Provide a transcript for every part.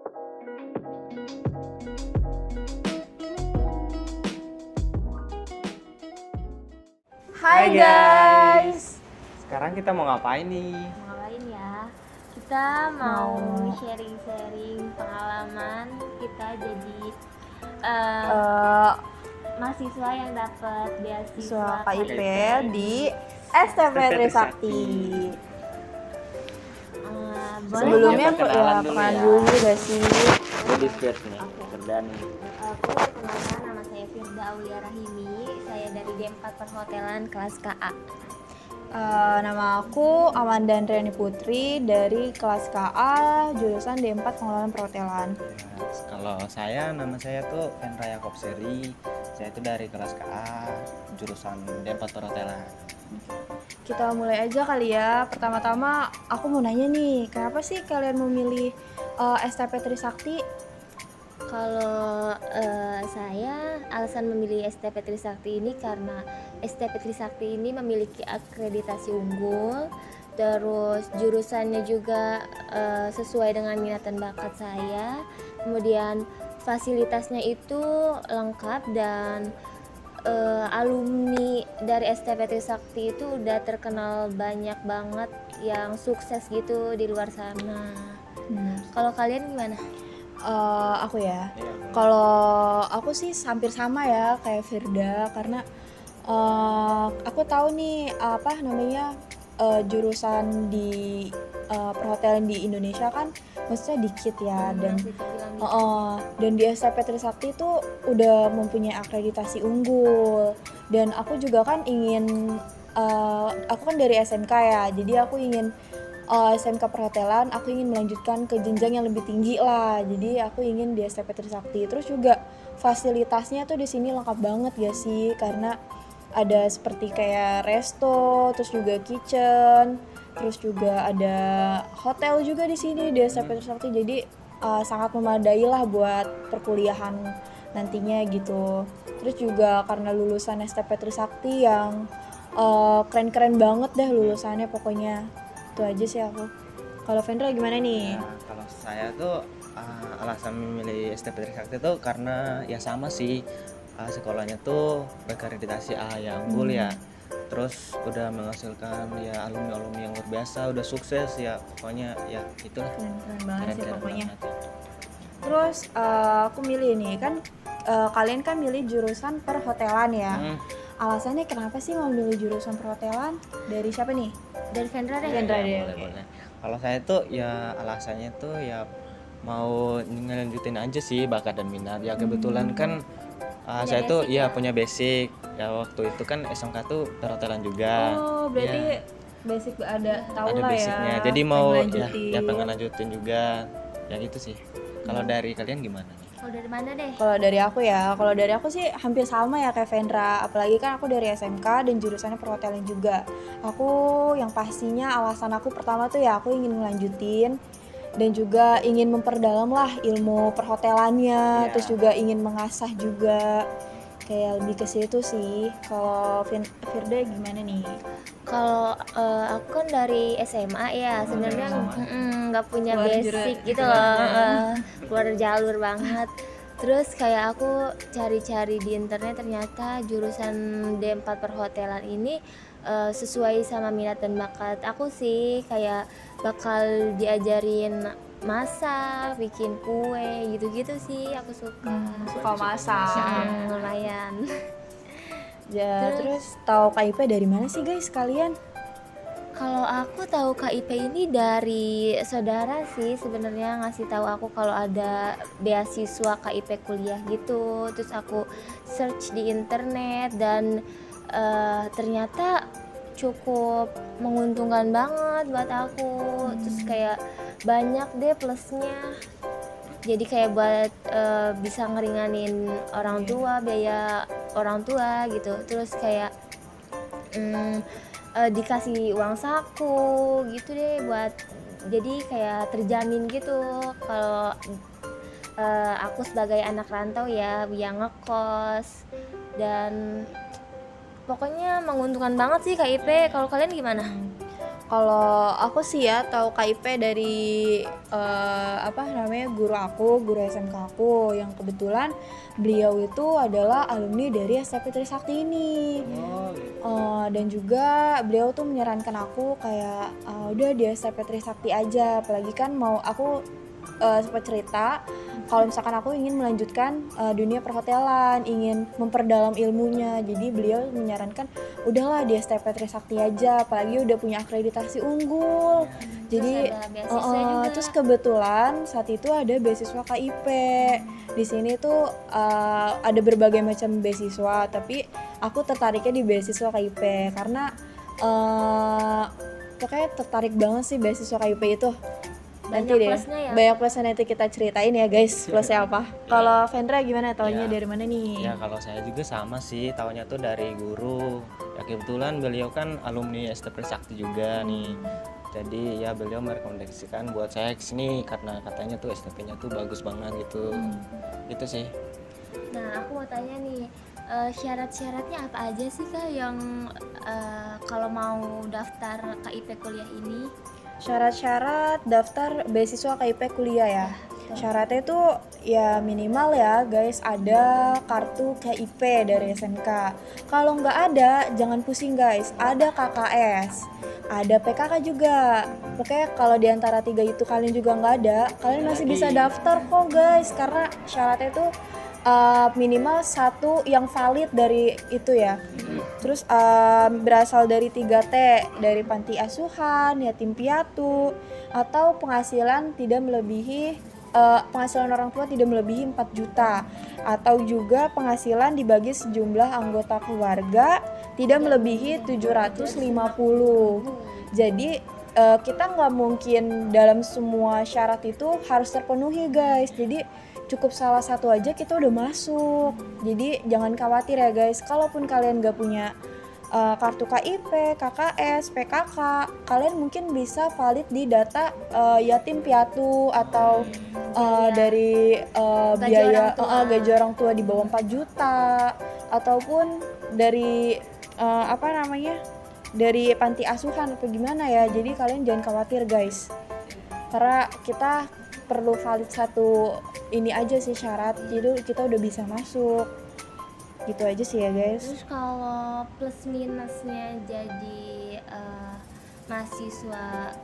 Hai guys. Sekarang kita mau ngapain nih? Mau ngapain ya? Kita mau sharing-sharing pengalaman kita jadi mahasiswa yang dapat beasiswa KIP di STP Trisakti. Sebelumnya perkenalan dulu perkenalan ya. dulu gak sih? Jadi first nih, Ferdani. Aku perkenalkan, nama saya Firda Aulia Rahimi. Saya dari D4 Perhotelan kelas KA. Nama aku Amanda Andriani Putri dari kelas KA jurusan D4 Pengelolaan Perhotelan. Kalau nama saya tuh Vendra Yakob Seri. Saya itu dari kelas KA jurusan D4 Perhotelan. Kita mulai aja kali ya. Pertama-tama aku mau nanya nih, kenapa sih kalian memilih STP Trisakti? Kalau saya alasan memilih STP Trisakti ini karena STP Trisakti ini memiliki akreditasi unggul, terus jurusannya juga sesuai dengan minat dan bakat saya, kemudian fasilitasnya itu lengkap dan alumni dari STP Trisakti itu udah terkenal banyak banget yang sukses gitu di luar sana. Kalau kalian gimana? Aku ya. Kalau aku sih hampir sama ya kayak Firda karena aku tahu nih apa namanya jurusan di perhotelan di Indonesia kan maksudnya dikit ya dan Masih terbilang dikit. dan di STP Trisakti itu udah mempunyai akreditasi unggul dan aku juga kan ingin aku kan dari SMK ya jadi aku ingin SMK Perhotelan aku ingin melanjutkan ke jenjang yang lebih tinggi lah jadi aku ingin di STP Trisakti terus juga fasilitasnya tuh di sini lengkap banget ya sih karena ada seperti kayak resto terus juga kitchen terus juga ada hotel juga di sini di STP Trisakti jadi sangat memadai lah buat perkuliahan nantinya gitu terus juga karena lulusan STP Trisakti yang keren-keren banget deh lulusannya pokoknya itu aja sih aku. Kalau Vendra gimana nih? Nah, kalau saya tuh alasan memilih STP Trisakti tuh karena ya sama sih sekolahnya tuh berakreditasi A yang unggul ya. Terus udah menghasilkan ya alumni-alumni yang luar biasa, udah sukses ya pokoknya ya itulah. Keren banget sih Keren-keren pokoknya. banget. Terus aku milih nih kan kalian kan milih jurusan perhotelan ya. Alasannya kenapa sih mau milih jurusan perhotelan? Dari siapa nih? Dari Vendra deh. Vendra deh. Boleh. Kalau saya tuh ya alasannya tuh ya mau ngelanjutin aja sih bakat dan minat. Ya kebetulan kan saya tuh basic ya ya? punya basic. Ya waktu itu kan SMK tuh perhotelan juga. Oh, berarti Ya, basic ada tahu ada lah basicnya. ya. Jadi mau pengen ya pengen lanjutin juga. Ya gitu sih. Kalau dari kalian gimana nih? Kalau dari mana deh? Kalau dari aku sih hampir sama ya kayak Vendra. Apalagi kan aku dari SMK dan jurusannya perhotelan juga. Aku yang pastinya alasan aku pertama tuh ya aku ingin melanjutin dan juga ingin memperdalam lah ilmu perhotelannya, Iya. terus juga ingin mengasah juga kayak lebih ke situ sih. Kalau Firda gimana nih? Kalau aku kan dari SMA ya, sebenarnya nggak punya Keluar basic gitu loh, keluar jalur banget. Terus kayak aku cari-cari di internet ternyata jurusan D4 Perhotelan ini sesuai sama minat dan bakat aku sih, kayak bakal diajarin masak, bikin kue gitu-gitu sih aku suka. Suka masak. Lumayan. Ya, terus tahu KIP dari mana sih guys kalian? Kalau aku tahu KIP ini dari saudara sih sebenarnya ngasih tahu aku kalau ada beasiswa KIP kuliah gitu. Terus aku search di internet dan ternyata cukup menguntungkan banget buat aku. Terus kayak banyak deh plusnya. Jadi kayak buat bisa ngeringanin orang tua, biaya orang tua gitu. Terus kayak dikasih uang saku gitu deh buat jadi kayak terjamin gitu kalau aku sebagai anak rantau ya yang ngekos dan pokoknya menguntungkan banget sih KIP. Kalau kalian gimana? Kalau aku sih ya tahu KIP dari guru aku, guru SMK aku yang kebetulan beliau itu adalah alumni dari SMP Trisakti ini. Oh, gitu. Dan juga beliau tuh menyarankan aku kayak udah di SMP Trisakti aja, apalagi kan mau aku sempat cerita kalau misalkan aku ingin melanjutkan dunia perhotelan, ingin memperdalam ilmunya. Jadi beliau menyarankan udahlah di STP Trisakti aja, apalagi udah punya akreditasi unggul. Jadi Terus ada beasiswa juga. terus kebetulan saat itu ada beasiswa KIP. Di sini tuh ada berbagai macam beasiswa, tapi aku tertariknya di beasiswa KIP karena pokoknya tertarik banget sih beasiswa KIP itu. Nanti Banyak deh, plusnya ya. banyak plusnya nanti kita ceritain ya guys, plusnya apa. Kalau Vendra gimana, taunya Ya. dari mana nih? Ya kalau saya juga sama sih, taunya tuh dari guru. Ya kebetulan beliau kan alumni STP Sakti juga nih. Jadi ya beliau merekomendasikan buat saya kesini karena katanya tuh STP-nya tuh bagus banget gitu. Itu sih. Nah, aku mau tanya nih, syarat-syaratnya apa aja sih Kak yang kalau mau daftar KIP kuliah ini? Syarat-syarat daftar beasiswa KIP kuliah ya. Syaratnya itu ya minimal ya guys, ada kartu KIP dari SMK. Kalau nggak ada, jangan pusing guys, ada KKS, ada PKK juga. Pokoknya kalau di antara 3 itu kalian juga nggak ada, kalian masih bisa daftar kok guys, karena syaratnya itu minimal 1 yang valid dari itu ya. Terus berasal dari 3T, dari panti asuhan, yatim piatu, atau penghasilan tidak melebihi penghasilan orang tua tidak melebihi 4 juta, atau juga penghasilan dibagi sejumlah anggota keluarga tidak melebihi 750. Jadi kita nggak mungkin dalam semua syarat itu harus terpenuhi guys. Jadi cukup salah satu aja kita udah masuk. Jadi jangan khawatir ya guys, kalaupun kalian gak punya kartu KIP, KKS, PKK, kalian mungkin bisa valid di data yatim piatu atau dari biaya gaji orang tua di bawah 4 juta, ataupun dari dari panti asuhan atau gimana ya. Jadi kalian jangan khawatir guys, karena kita perlu valid 1 ini aja sih syarat, jadi kita udah bisa masuk. Gitu aja sih ya guys. Terus kalau plus minusnya jadi mahasiswa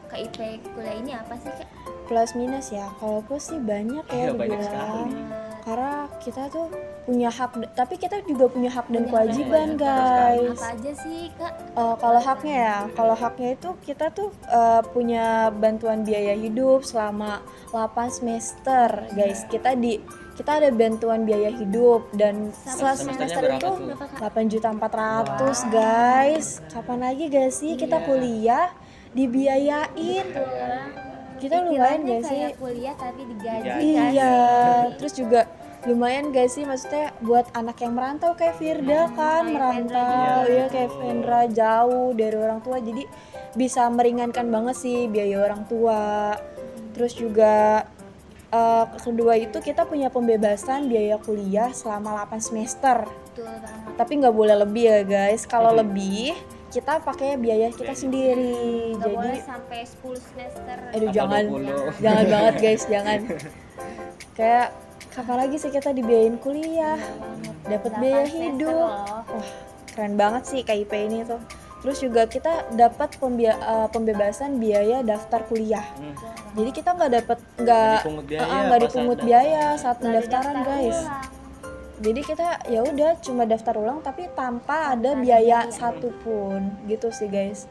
KIP kuliah ini apa sih Kak? Plus minus ya, kalau plus sih banyak ya Iya, banyak dibilang. sekali. Karena kita tuh punya hak, tapi kita juga punya hak dan Punya kewajiban hak. guys. Apa aja sih Kak? Kalau haknya ya, kalau haknya itu kita tuh punya bantuan biaya hidup selama 8 semester guys. Kita ada bantuan biaya hidup, dan Sama semester semesternya itu berapa tuh? 8.400.000 guys. Kapan lagi gak sih kita kuliah dibiayain? Kita lumayan Istilahnya gak sih? kayak kuliah tapi digaji Digaji. kan? Iya, terus juga lumayan gak sih, maksudnya buat anak yang merantau kayak Firda kan, kayak merantau Vendra ya juga. kayak Vendra jauh dari orang tua, jadi bisa meringankan banget sih biaya orang tua. Terus juga kedua itu kita punya pembebasan biaya kuliah selama 8 semester, Betul banget. tapi nggak boleh lebih ya guys. Kalau lebih kita pakai biaya kita sendiri. Nggak Jadi boleh sampai 10 semester. aduh Atau jangan 20. jangan banget guys, jangan. Kayak kapan lagi sih kita dibiayain kuliah, dapat 8 biaya semester hidup. loh. Wah, keren banget sih KIP ini tuh. Terus juga kita dapat pembebasan biaya daftar kuliah. Jadi kita nggak dipungut biaya nggak pas dipungut ada. biaya saat Nggak ada pendaftaran daftar guys. ulang. Jadi kita ya udah cuma daftar ulang tapi tanpa ada biaya satupun gitu sih guys.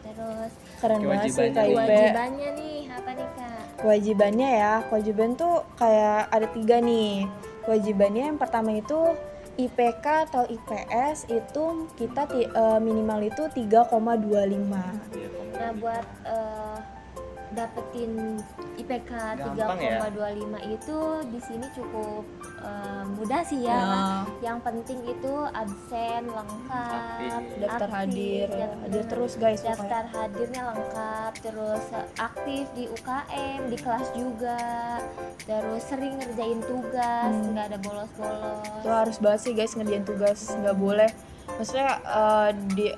Terus Keren banget sih Kewajibannya. KIP. kewajibannya nih apa nih Kak? Kewajibannya ya, kewajiban tuh kayak ada 3 nih. Kewajibannya yang pertama itu IPK atau IPS itu kita minimal itu 3,25. Nah buat dapetin IPK Gampang ya? 3,25 itu di sini cukup mudah sih ya. Nah, Yang penting itu absen lengkap, Aktif. daftar hadir, ya, hadir terus guys pokoknya. daftar hadirnya lengkap, terus aktif di UKM, di kelas juga, terus sering ngerjain tugas, nggak ada bolos-bolos. Itu harus banget sih guys ngerjain tugas, nggak boleh Maksudnya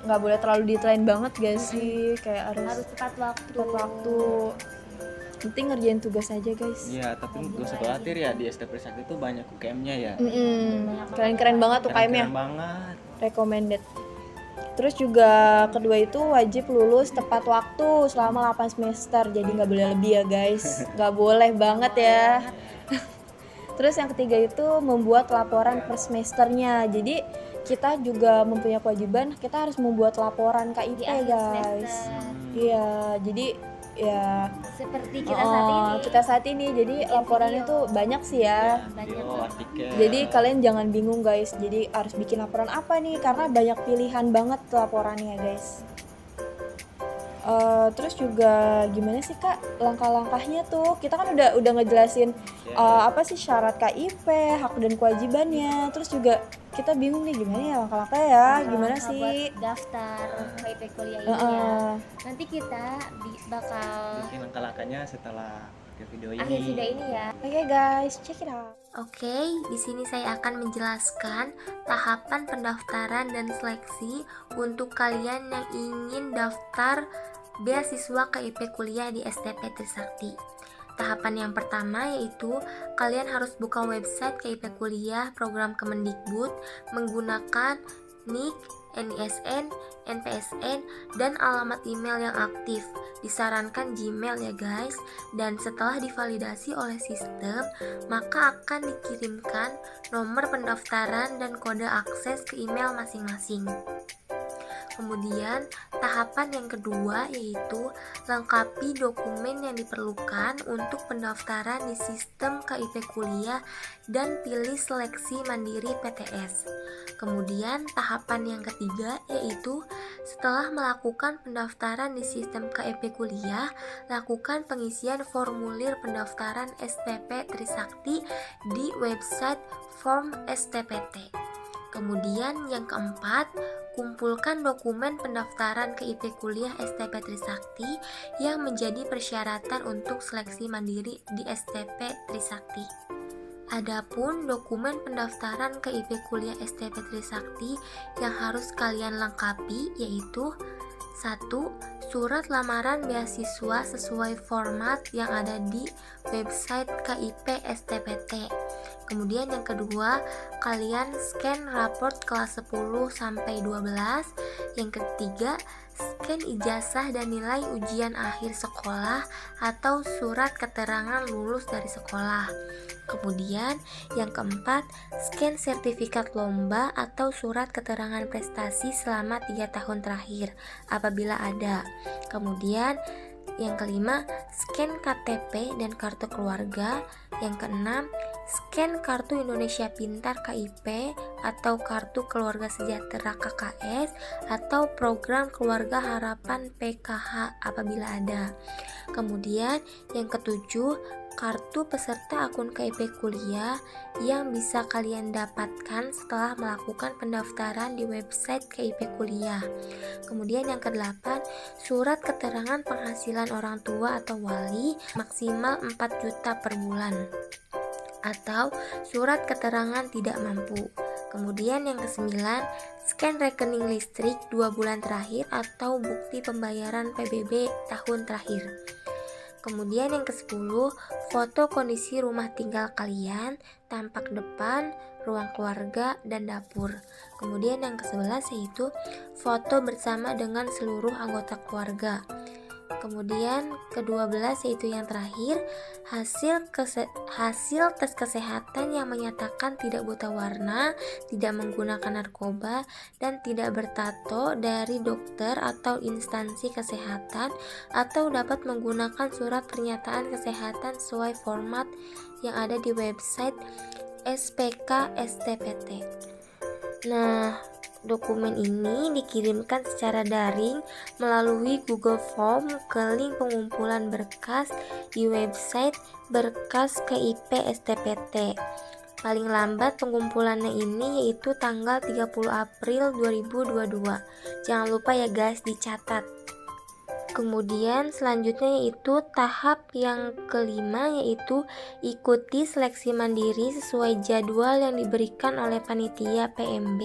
nggak boleh terlalu deadline banget gak sih, kayak Harus tepat waktu. tepat waktu. Penting ngerjain tugas aja guys. Iya, tapi gak usah khawatir ya, di STP Trisakti itu banyak UKM-nya ya. Keren-keren banget UKM-nya. Keren banget. Recommended. Terus juga kedua itu wajib lulus tepat waktu selama 8 semester. Jadi nggak boleh lebih ya guys. Nggak boleh banget ya. Terus yang ketiga itu membuat laporan per semesternya. Jadi kita juga mempunyai kewajiban, kita harus membuat laporan KIP Di akhir guys. semester. Iya, jadi ya Seperti kita saat ini. kita saat ini. Jadi laporannya tuh banyak sih ya. Video, artikel. Jadi kalian jangan bingung guys. Jadi harus bikin laporan apa nih? Karena banyak pilihan banget laporannya guys. Terus juga gimana sih kak langkah-langkahnya tuh? Kita kan udah ngejelasin apa sih syarat KIP, hak dan kewajibannya. Terus juga kita bingung nih gimana ya langkah-langkahnya ya? Gimana Langkah sih? buat daftar KIP kuliah ini ya. Nanti kita bakal Mungkin langkah-langkahnya setelah video ini. akhir video ini ya. Oke guys, check it out. Oke, di sini saya akan menjelaskan tahapan pendaftaran dan seleksi untuk kalian yang ingin daftar beasiswa KIP kuliah di STP Trisakti. Tahapan yang pertama yaitu kalian harus buka website KIP kuliah program Kemendikbud menggunakan NIK, NISN, NPSN, dan alamat email yang aktif. Disarankan Gmail ya guys. Dan setelah divalidasi oleh sistem, maka akan dikirimkan nomor pendaftaran dan kode akses ke email masing-masing. Kemudian tahapan yang kedua yaitu lengkapi dokumen yang diperlukan untuk pendaftaran di sistem KIP kuliah dan pilih seleksi mandiri PTS. Kemudian tahapan yang ketiga yaitu setelah melakukan pendaftaran di sistem KIP kuliah, lakukan pengisian formulir pendaftaran STP Trisakti di website Form STPT. Kemudian yang keempat, kumpulkan dokumen pendaftaran KIP kuliah STP Trisakti yang menjadi persyaratan untuk seleksi mandiri di STP Trisakti. Adapun dokumen pendaftaran KIP kuliah STP Trisakti yang harus kalian lengkapi yaitu 1. Surat lamaran beasiswa sesuai format yang ada di website KIP STPT. Kemudian yang kedua, kalian scan raport kelas 10 sampai 12. Yang ketiga, scan ijazah dan nilai ujian akhir sekolah atau surat keterangan lulus dari sekolah. Kemudian yang keempat, scan sertifikat lomba atau surat keterangan prestasi selama 3 tahun terakhir apabila ada. Kemudian yang kelima, scan KTP dan kartu keluarga. Yang keenam, scan kartu Indonesia Pintar KIP atau kartu keluarga sejahtera KKS atau program keluarga harapan PKH apabila ada. Kemudian yang ketujuh, kartu peserta akun KIP kuliah yang bisa kalian dapatkan setelah melakukan pendaftaran di website KIP kuliah. Kemudian yang kedelapan, surat keterangan penghasilan orang tua atau wali maksimal 4 juta per bulan atau surat keterangan tidak mampu. Kemudian yang kesembilan, scan rekening listrik 2 bulan terakhir atau bukti pembayaran PBB tahun terakhir. Kemudian yang ke-10, foto kondisi rumah tinggal kalian, tampak depan, ruang keluarga, dan dapur. Kemudian yang ke-11 yaitu foto bersama dengan seluruh anggota keluarga. Kemudian ke-12 yaitu yang terakhir, hasil tes kesehatan yang menyatakan tidak buta warna, tidak menggunakan narkoba, dan tidak bertato dari dokter atau instansi kesehatan, atau dapat menggunakan surat pernyataan kesehatan sesuai format yang ada di website SPK STPT. Nah, dokumen ini dikirimkan secara daring melalui Google Form ke link pengumpulan berkas di website berkas KIP STPT. Paling lambat pengumpulannya ini yaitu tanggal 30 April 2022. Jangan lupa ya guys, dicatat. Kemudian selanjutnya yaitu tahap yang kelima, yaitu ikuti seleksi mandiri sesuai jadwal yang diberikan oleh panitia PMB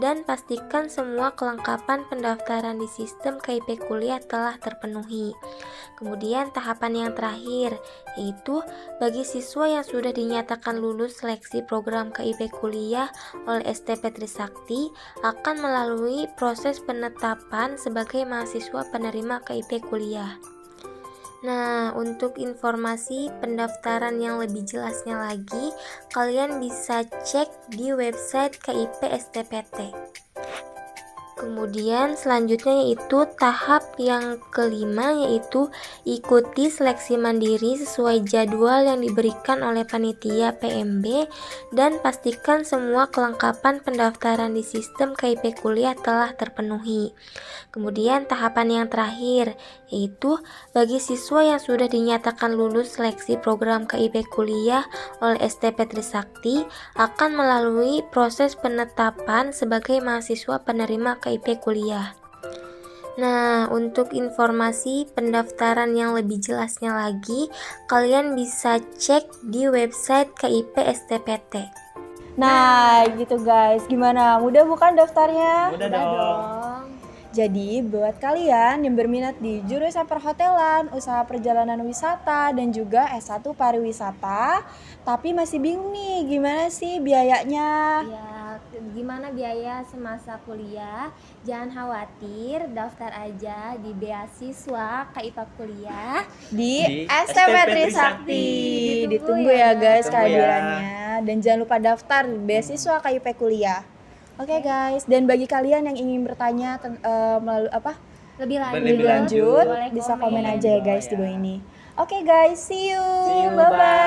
dan pastikan semua kelengkapan pendaftaran di sistem KIP kuliah telah terpenuhi. Kemudian tahapan yang terakhir yaitu bagi siswa yang sudah dinyatakan lulus seleksi program KIP kuliah oleh STP Trisakti akan melalui proses penetapan sebagai mahasiswa penerima KIP kuliah. Nah, untuk informasi pendaftaran yang lebih jelasnya lagi, kalian bisa cek di website KIP STPT. Kemudian selanjutnya yaitu tahap yang kelima, yaitu ikuti seleksi mandiri sesuai jadwal yang diberikan oleh panitia PMB dan pastikan semua kelengkapan pendaftaran di sistem KIP kuliah telah terpenuhi. Kemudian tahapan yang terakhir yaitu bagi siswa yang sudah dinyatakan lulus seleksi program KIP kuliah oleh STP Trisakti akan melalui proses penetapan sebagai mahasiswa penerima KIP kuliah. Nah, untuk informasi pendaftaran yang lebih jelasnya lagi, kalian bisa cek di website KIP STPT. Nah, gitu guys. Gimana? Mudah bukan daftarnya? Udah dong. Jadi, buat kalian yang berminat di jurusan perhotelan, usaha perjalanan wisata, dan juga S1 pariwisata, tapi masih bingung nih, gimana sih biayanya? Ya, gimana biaya semasa kuliah? Jangan khawatir, daftar aja di beasiswa KIPA kuliah. Di Di STP STP Trisakti. Ditunggu Ditunggu ya. ya guys Ditunggu ya. kehadirannya. Dan jangan lupa daftar beasiswa KIP kuliah. Oke guys, dan bagi kalian yang ingin bertanya melalui Lebih lebih lanjut, boleh bisa komen komen. aja ya guys di bawah ini. Oke guys, see you. See you, Bye bye.